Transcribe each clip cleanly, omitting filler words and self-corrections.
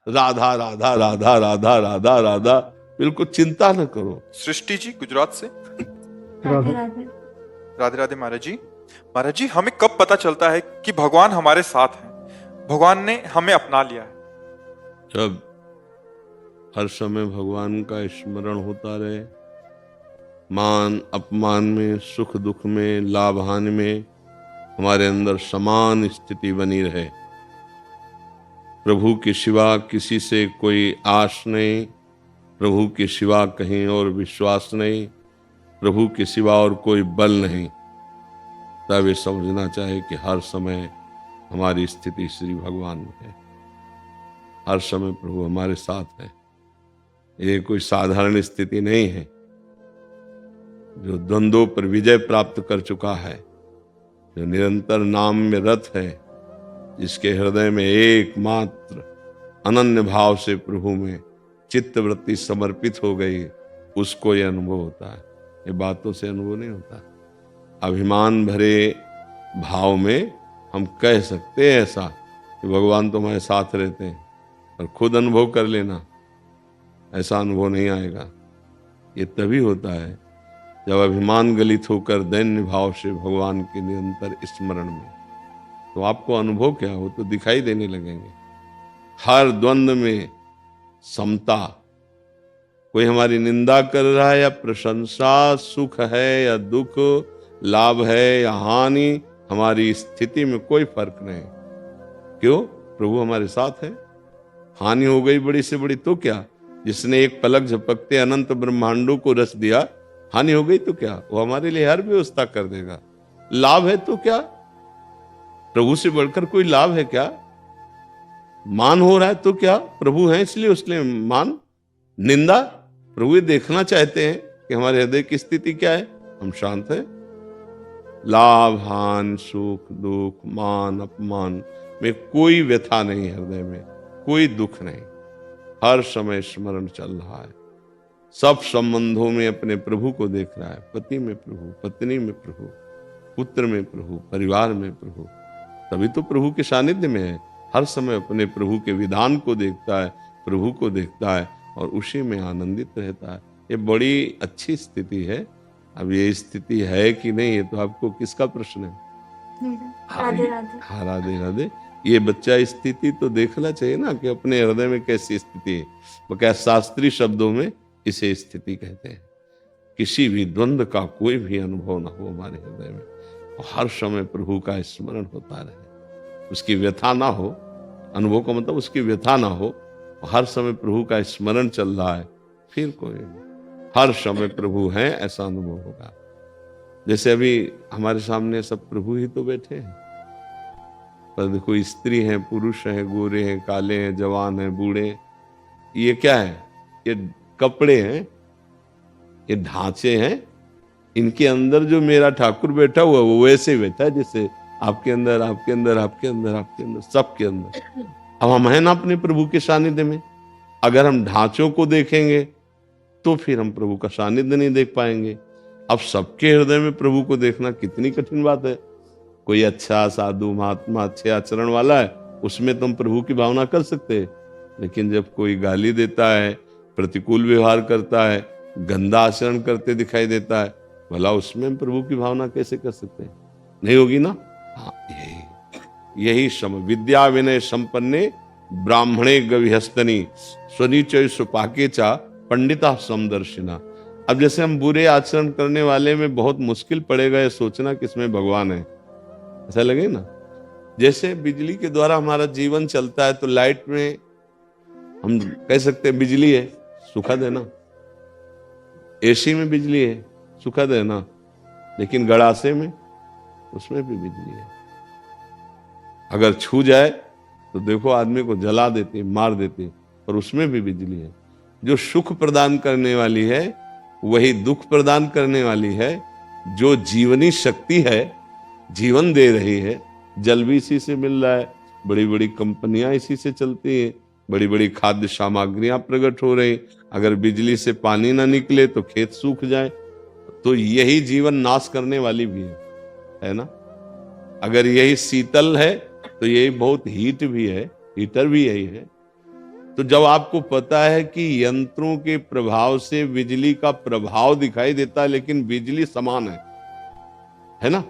राधा राधा राधा राधा राधा राधा, बिल्कुल चिंता न करो। सृष्टि जी गुजरात से। राधे राधे। राधे राधे महाराज जी। महाराज जी, हमें कब पता चलता है कि भगवान हमारे साथ हैं, भगवान ने हमें अपना लिया है? जब हर समय भगवान का स्मरण होता रहे, मान अपमान में, सुख दुख में, लाभ हानि में हमारे अंदर समान स्थिति बनी रहे, प्रभु के सिवा किसी से कोई आस नहीं, प्रभु के सिवा कहीं और विश्वास नहीं, प्रभु के सिवा और कोई बल नहीं, तब ये समझना चाहिए कि हर समय हमारी स्थिति श्री भगवान में है। हर समय प्रभु हमारे साथ है। ये कोई साधारण स्थिति नहीं है। जो द्वंद्वों पर विजय प्राप्त कर चुका है, जो निरंतर नाम में रत है, जिसके हृदय में एकमात्र अनन्य भाव से प्रभु में चित्तवृत्ति समर्पित हो गई, उसको यह अनुभव होता है। ये बातों से अनुभव नहीं होता। अभिमान भरे भाव में हम कह सकते हैं ऐसा कि भगवान तुम्हारे साथ रहते हैं, और खुद अनुभव कर लेना, ऐसा अनुभव नहीं आएगा। ये तभी होता है जब अभिमान गलित होकर दैन्य भाव से भगवान के निरंतर स्मरण में, तो आपको अनुभव क्या हो तो दिखाई देने लगेंगे। हर द्वंद्व में समता, कोई हमारी निंदा कर रहा है या प्रशंसा, सुख है या दुख, लाभ है या हानि, हमारी स्थिति में कोई फर्क नहीं। क्यों? प्रभु हमारे साथ है। हानि हो गई बड़ी से बड़ी तो क्या? जिसने एक पलक झपकते अनंत ब्रह्मांडों को रच दिया, हानि हो गई तो क्या? वो हमारे लिए हर व्यवस्था कर देगा। लाभ है तो क्या? प्रभु से बढ़कर कोई लाभ है क्या? मान हो रहा है तो क्या? प्रभु है इसलिए उसने मान। निंदा, प्रभु ये देखना चाहते हैं कि हमारे हृदय की स्थिति क्या है, हम शांत हैं। लाभ हानि, सुख दुख, मान अपमान में कोई व्यथा नहीं, हृदय में कोई दुख नहीं, हर समय स्मरण चल रहा है। सब संबंधों में अपने प्रभु को देख रहा है। पति में प्रभु, पत्नी में प्रभु, पुत्र में प्रभु, परिवार में प्रभु, तभी तो प्रभु के सानिध्य में है। हर समय अपने प्रभु के विधान को देखता है, प्रभु को देखता है और उसी में आनंदित रहता है। ये बड़ी अच्छी स्थिति है। अब ये स्थिति है कि नहीं, ये तो आपको किसका प्रश्न है? राधे राधे। हाँ, राधे राधे। ये बच्चा स्थिति तो देखना चाहिए ना कि अपने हृदय में कैसी स्थिति है। वो क्या, शास्त्रीय शब्दों में इसे स्थिति कहते हैं। किसी भी द्वंद्व का कोई भी अनुभव ना हो हमारे हृदय में, और हर समय प्रभु का स्मरण होता रहे, उसकी व्यथा ना हो। अनुभव का मतलब उसकी व्यथा ना हो, और हर समय प्रभु का स्मरण चल रहा है, फिर कोई नहीं, हर समय प्रभु हैं, ऐसा अनुभव होगा। जैसे अभी हमारे सामने सब प्रभु ही तो बैठे हैं, पर देखो स्त्री हैं, पुरुष हैं, गोरे हैं, काले हैं, जवान हैं, बूढ़े, ये क्या है? ये कपड़े हैं, ये ढांचे हैं। इनके अंदर जो मेरा ठाकुर बैठा हुआ वो वैसे ही बैठा है जैसे आपके अंदर, आपके अंदर, आपके अंदर, आपके अंदर, सबके अंदर। अब हम हैं ना अपने प्रभु के सानिध्य में। अगर हम ढांचों को देखेंगे तो फिर हम प्रभु का सानिध्य नहीं देख पाएंगे। अब सबके हृदय में प्रभु को देखना कितनी कठिन बात है। कोई अच्छा साधु महात्मा अच्छे आचरण वाला है, उसमें तुम प्रभु की भावना कर सकते हैं, लेकिन जब कोई गाली देता है, प्रतिकूल व्यवहार करता है, गंदा आचरण करते दिखाई देता है, भला उसमें प्रभु की भावना कैसे कर सकते हैं? नहीं होगी ना। हाँ, यही विद्या विनय संपन्ने ब्राह्मणे गविहस्तनी स्वनिचय सुपाके चा पंडिता समदर्शिना। अब जैसे हम बुरे आचरण करने वाले में बहुत मुश्किल पड़ेगा ये सोचना किसमें भगवान है, ऐसा लगे ना। जैसे बिजली के द्वारा हमारा जीवन चलता है, तो लाइट में हम कह सकते हैं बिजली है, सुखद है ना। एसी में बिजली है, सुखद है ना। लेकिन गड़ासे में, उसमें भी बिजली है। अगर छू जाए तो देखो आदमी को जला देती है, मार देती है, पर उसमें भी बिजली है। जो सुख प्रदान करने वाली है वही दुख प्रदान करने वाली है। जो जीवनी शक्ति है, जीवन दे रही है, जल भी इसी से मिल रहा है, बड़ी बड़ी कंपनियां इसी से चलती हैं, बड़ी बड़ी खाद्य सामग्रियां प्रकट हो रही। अगर बिजली से पानी ना निकले तो खेत सूख जाए, तो यही जीवन नाश करने वाली भी है ना। अगर यही शीतल है तो यही बहुत हीट भी है, हीटर भी यही है। तो जब आपको पता है कि यंत्रों के प्रभाव से बिजली का प्रभाव दिखाई देता है, लेकिन बिजली समान है ना?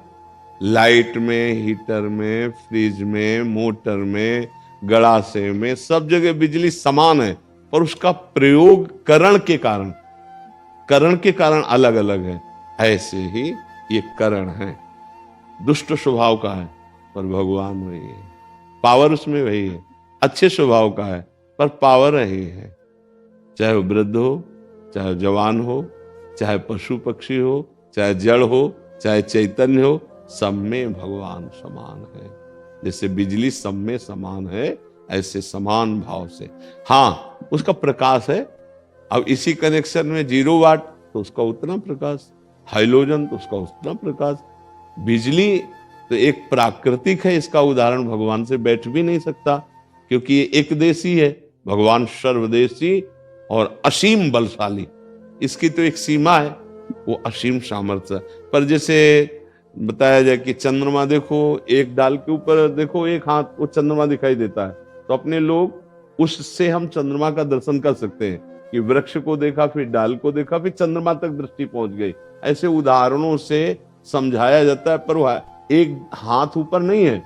लाइट में, हीटर में, फ्रिज में, मोटर में, गड़ासे में, सब जगह बिजली समान है, पर उसका प्रयोग करण के कारण अलग अलग है। ऐसे ही ये करण है, दुष्ट स्वभाव का है पर भगवान वही है, पावर उसमें वही है। अच्छे स्वभाव का है पर पावर वही है, चाहे वो वृद्ध हो, चाहे जवान हो, चाहे पशु पक्षी हो, चाहे जड़ हो, चाहे चैतन्य हो, सब में भगवान समान है। जैसे बिजली सब में समान है, ऐसे समान भाव से। हाँ, उसका प्रकाश है। अब इसी कनेक्शन में 0 वाट तो उसका उतना प्रकाश, हाइलोजन तो उसका उतना प्रकाश। बिजली तो एक प्राकृतिक है, इसका उदाहरण भगवान से बैठ भी नहीं सकता, क्योंकि ये एक देशी है। भगवान सर्वदेशी और असीम बलशाली, इसकी तो एक सीमा है, वो असीम सामर्थ्य। पर जैसे बताया जाए कि चंद्रमा देखो, एक डाल के ऊपर देखो, एक हाथ वो चंद्रमा दिखाई देता है, तो अपने लोग उससे हम चंद्रमा का दर्शन कर सकते हैं कि वृक्ष को देखा, फिर डाल को देखा, फिर चंद्रमा तक दृष्टि पहुंच गई। ऐसे उदाहरणों से समझाया जाता है। पर वो एक हाथ ऊपर नहीं है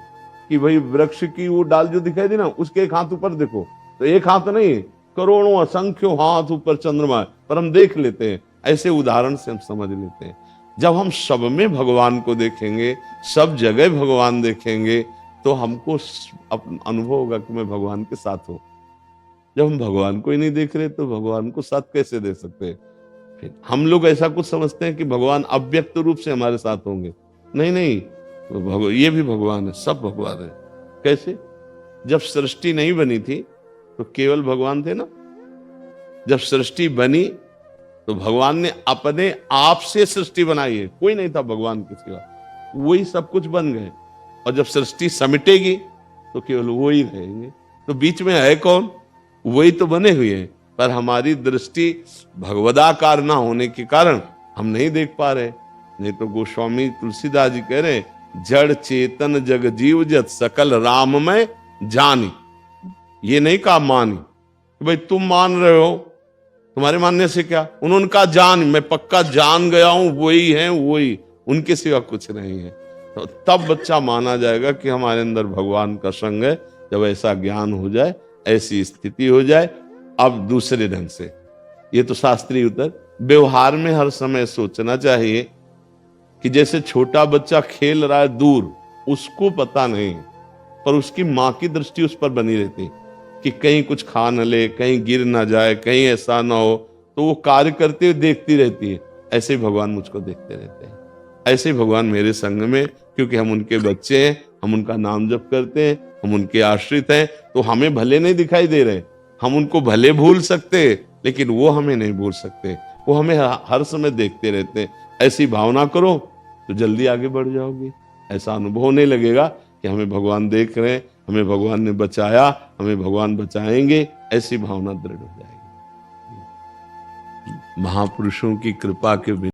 कि भाई वृक्ष की वो डाल जो दिखाई दी ना, उसके एक हाथ ऊपर देखो, तो एक हाथ नहीं, करोड़ों असंख्यों हाथ ऊपर चंद्रमा है, पर हम देख लेते हैं। ऐसे उदाहरण से हम समझ लेते हैं। जब हम सब में भगवान को देखेंगे, सब जगह भगवान देखेंगे, तो हमको अनुभव होगा कि मैं भगवान के साथ हूं। जब हम भगवान को ही नहीं देख रहे तो भगवान को साथ कैसे दे सकते हैं? फिर हम लोग ऐसा कुछ समझते हैं कि भगवान अव्यक्त रूप से हमारे साथ होंगे। नहीं नहीं, ये भी भगवान है, सब भगवान है। कैसे? जब सृष्टि नहीं बनी थी तो केवल भगवान थे ना। जब सृष्टि बनी तो भगवान ने अपने आप से सृष्टि बनाई है, कोई नहीं था भगवान के सिवा, वही सब कुछ बन गए। और जब सृष्टि समिटेगी तो केवल वो ही रहेंगे। तो बीच में है कौन? वही तो बने हुए हैं, पर हमारी दृष्टि भगवदाकार ना होने के कारण हम नहीं देख पा रहे। नहीं तो गोस्वामी तुलसीदास जी कह रहे, जड़ चेतन जग जीव जत सकल राम में जानी। ये नहीं कहा मानी कि भाई तुम मान रहे हो, तुम्हारे मानने से क्या। उन्होंने कहा जान, मैं पक्का जान गया हूं, वही है, वही, उनके सिवा कुछ नहीं है। तो तब बच्चा माना जाएगा कि हमारे अंदर भगवान का संग है। जब ऐसा ज्ञान हो जाए, ऐसी स्थिति हो जाए, अब दूसरे ढंग से, ये तो शास्त्रीय उत्तर। व्यवहार में हर समय सोचना चाहिए कि जैसे छोटा बच्चा खेल रहा है दूर, उसको पता नहीं, पर उसकी माँ की दृष्टि उस पर बनी रहती कि कहीं कुछ खा न ले, कहीं गिर ना जाए, कहीं ऐसा ना हो, तो वो कार्य करते हुए देखती रहती है। ऐसे ही भगवान मुझको देखते रहते हैं। ऐसे ही भगवान मेरे संग में, क्योंकि हम उनके बच्चे हैं, हम उनका नाम जप करते हैं, हम उनके आश्रित हैं, तो हमें भले नहीं दिखाई दे रहे। हम उनको भले भूल सकते, लेकिन वो हमें नहीं भूल सकते। वो हमें हर समय देखते रहते हैं। ऐसी भावना करो तो जल्दी आगे बढ़ जाओगे। ऐसा अनुभव होने लगेगा कि हमें भगवान देख रहे हैं, हमें भगवान ने बचाया, हमें भगवान बचाएंगे। ऐसी भावना दृढ़ हो जाएगी। महापुरुषों की कृपा के